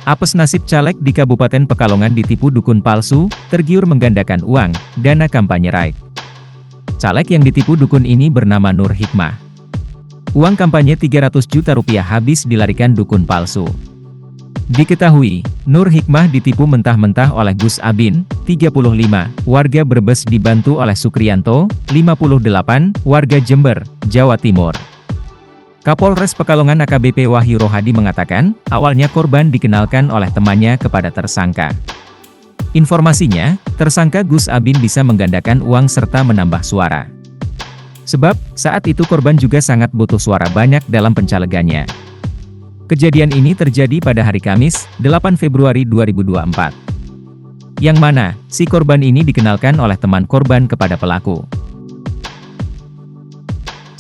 Apes nasib caleg di Kabupaten Pekalongan ditipu dukun palsu, tergiur menggandakan uang, dana kampanye raib. Caleg yang ditipu dukun ini bernama Nur Hikmah. Uang kampanye 300 juta rupiah habis dilarikan dukun palsu. Diketahui, Nur Hikmah ditipu mentah-mentah oleh Gus Abin, 35, warga Brebes dibantu oleh Sukriyanto, 58, warga Jember, Jawa Timur. Kapolres Pekalongan AKBP Wahyu Rohadi mengatakan, awalnya korban dikenalkan oleh temannya kepada tersangka. Informasinya, tersangka Gus Abin bisa menggandakan uang serta menambah suara. Sebab, saat itu korban juga sangat butuh suara banyak dalam pencalegannya. Kejadian ini terjadi pada hari Kamis, 8 Februari 2024. Yang mana, si korban ini dikenalkan oleh teman korban kepada pelaku.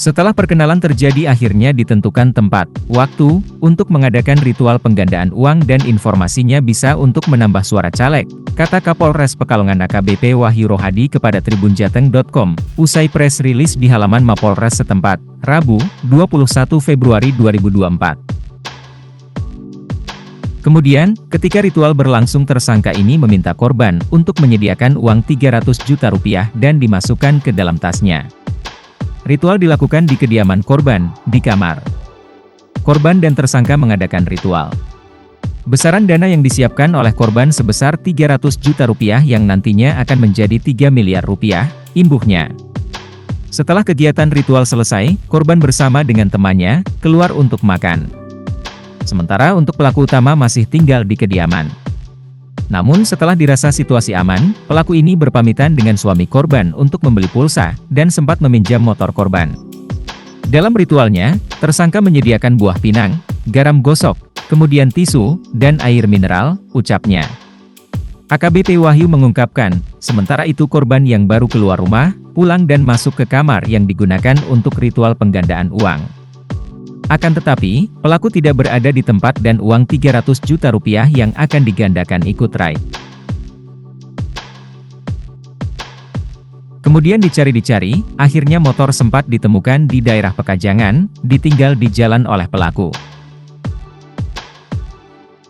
Setelah perkenalan terjadi akhirnya ditentukan tempat, waktu, untuk mengadakan ritual penggandaan uang dan informasinya bisa untuk menambah suara caleg, kata Kapolres Pekalongan AKBP Wahyu Rohadi kepada tribunjateng.com, usai press release di halaman Mapolres setempat, Rabu, 21 Februari 2024. Kemudian, ketika ritual berlangsung tersangka ini meminta korban untuk menyediakan uang 300 juta rupiah dan dimasukkan ke dalam tasnya. Ritual dilakukan di kediaman korban, di kamar. Korban dan tersangka mengadakan ritual. Besaran dana yang disiapkan oleh korban sebesar 300 juta rupiah yang nantinya akan menjadi 3 miliar rupiah, imbuhnya. Setelah kegiatan ritual selesai, korban bersama dengan temannya, keluar untuk makan. Sementara untuk pelaku utama masih tinggal di kediaman. Namun setelah dirasa situasi aman, pelaku ini berpamitan dengan suami korban untuk membeli pulsa, dan sempat meminjam motor korban. Dalam ritualnya, tersangka menyediakan buah pinang, garam gosok, kemudian tisu, dan air mineral, ucapnya. AKBP Wahyu mengungkapkan, sementara itu korban yang baru keluar rumah, pulang dan masuk ke kamar yang digunakan untuk ritual penggandaan uang. Akan tetapi, pelaku tidak berada di tempat dan uang 300 juta rupiah yang akan digandakan ikut raib. Kemudian dicari-dicari, akhirnya motor sempat ditemukan di daerah Pekajangan, ditinggal di jalan oleh pelaku.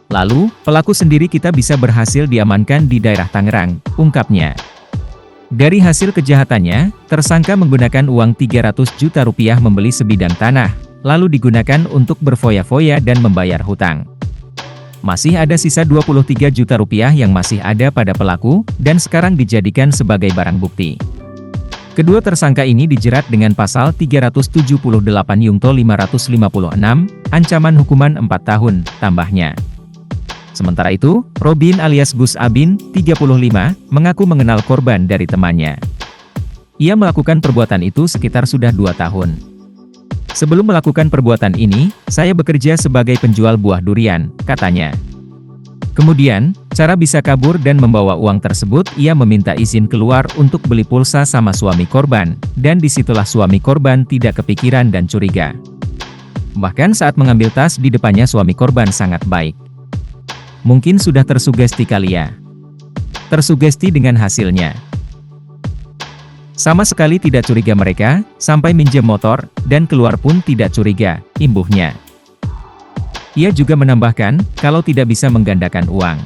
Lalu, pelaku sendiri kita bisa berhasil diamankan di daerah Tangerang, ungkapnya. Dari hasil kejahatannya, tersangka menggunakan uang 300 juta rupiah membeli sebidang tanah, lalu digunakan untuk berfoya-foya dan membayar hutang. Masih ada sisa 23 juta rupiah yang masih ada pada pelaku, dan sekarang dijadikan sebagai barang bukti. Kedua tersangka ini dijerat dengan pasal 378 Yungto 556, ancaman hukuman 4 tahun, tambahnya. Sementara itu, Robin alias Gus Abin, 35, mengaku mengenal korban dari temannya. Ia melakukan perbuatan itu sekitar sudah 2 tahun. Sebelum melakukan perbuatan ini, saya bekerja sebagai penjual buah durian, katanya. Kemudian, cara bisa kabur dan membawa uang tersebut, ia meminta izin keluar untuk beli pulsa sama suami korban, dan disitulah suami korban tidak kepikiran dan curiga. Bahkan saat mengambil tas di depannya suami korban sangat baik. Mungkin sudah tersugesti kali ya. Tersugesti dengan hasilnya. Sama sekali tidak curiga mereka, sampai minjem motor, dan keluar pun tidak curiga, imbuhnya. Ia juga menambahkan, kalau tidak bisa menggandakan uang.